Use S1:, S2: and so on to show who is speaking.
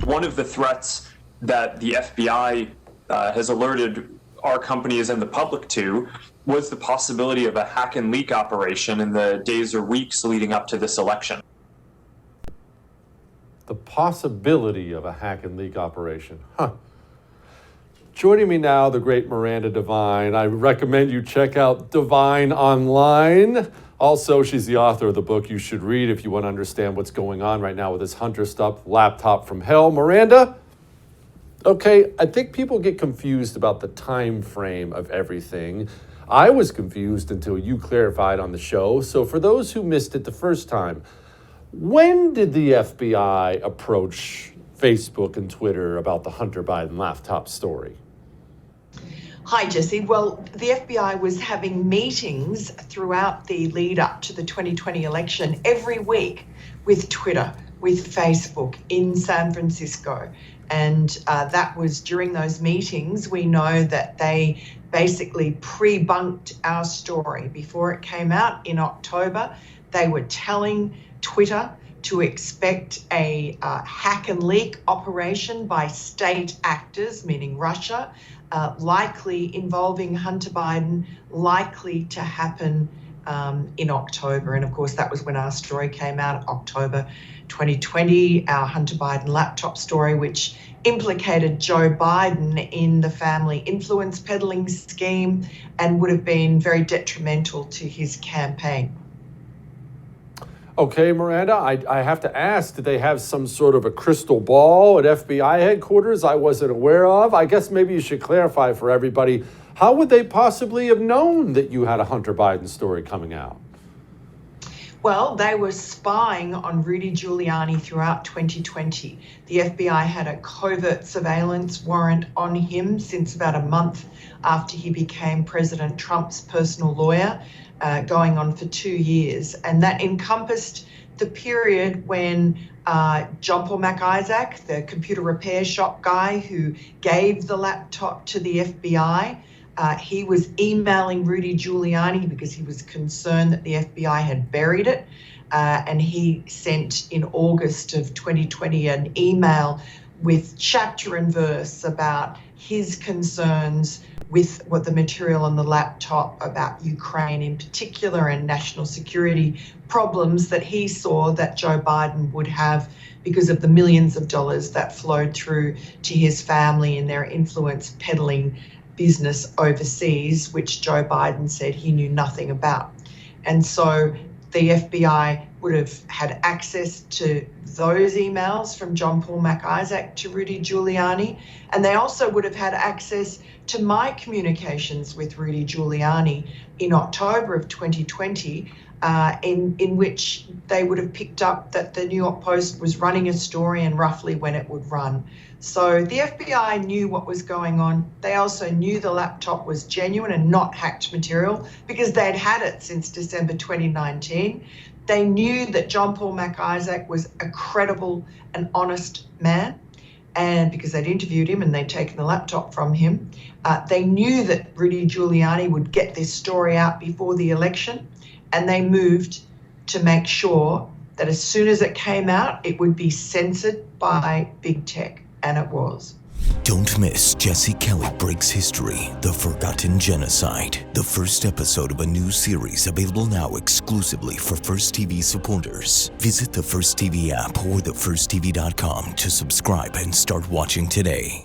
S1: One of the threats that the FBI has alerted our companies and the public to was the possibility of a hack and leak operation in the days or weeks leading up to this election.
S2: The possibility of a hack and leak operation. Joining me now, the great Miranda Devine. I recommend you check out Devine online. Also, she's the author of the book you should read if you want to understand what's going on right now with this Hunter stuff laptop from hell. Miranda? Okay, I think people get confused about the time frame of everything. I was confused until you clarified on the show. So for those who missed it the first time, when did the FBI approach Facebook and Twitter about the Hunter Biden laptop story?
S3: Hi, Jesse. Well, the FBI was having meetings throughout the lead up to the 2020 election every week with Twitter, with Facebook in San Francisco. And that was during those meetings, we know that they basically pre-bunked our story. Before it came out in October, they were telling Twitter to expect a hack and leak operation by state actors, meaning Russia, likely involving Hunter Biden, likely to happen in October. And of course, that was when our story came out, October 2020, our Hunter Biden laptop story, which implicated Joe Biden in the family influence peddling scheme and would have been very detrimental to his campaign.
S2: Okay, Miranda, I have to ask, did they have some sort of a crystal ball at FBI headquarters I wasn't aware of? I guess maybe you should clarify for everybody, how would they possibly have known that you had a Hunter Biden story coming out?
S3: Well, they were spying on Rudy Giuliani throughout 2020. The FBI had a covert surveillance warrant on him since about a month after he became President Trump's personal lawyer, going on for 2 years. And that encompassed the period when John Paul MacIsaac, the computer repair shop guy who gave the laptop to the FBI, he was emailing Rudy Giuliani because he was concerned that the FBI had buried it. And he sent in August of 2020 an email with chapter and verse about his concerns with what the material on the laptop about Ukraine in particular and national security problems that he saw that Joe Biden would have because of the millions of dollars that flowed through to his family in their influence peddling business overseas, which Joe Biden said he knew nothing about. And so the FBI would have had access to those emails from John Paul MacIsaac to Rudy Giuliani, and they also would have had access to my communications with Rudy Giuliani in October of 2020, in which they would have picked up that the New York Post was running a story and roughly when it would run. So the FBI knew what was going on. They also knew the laptop was genuine and not hacked material because they'd had it since December 2019. They knew that John Paul MacIsaac was a credible and honest man, and because they'd interviewed him and they'd taken the laptop from him. They knew that Rudy Giuliani would get this story out before the election, and they moved to make sure that as soon as it came out, it would be censored by big tech, and it was.
S4: Don't miss Jesse Kelly Breaks History, The Forgotten Genocide, the first episode of a new series available now exclusively for First TV supporters. Visit the First TV app or thefirsttv.com to subscribe and start watching today.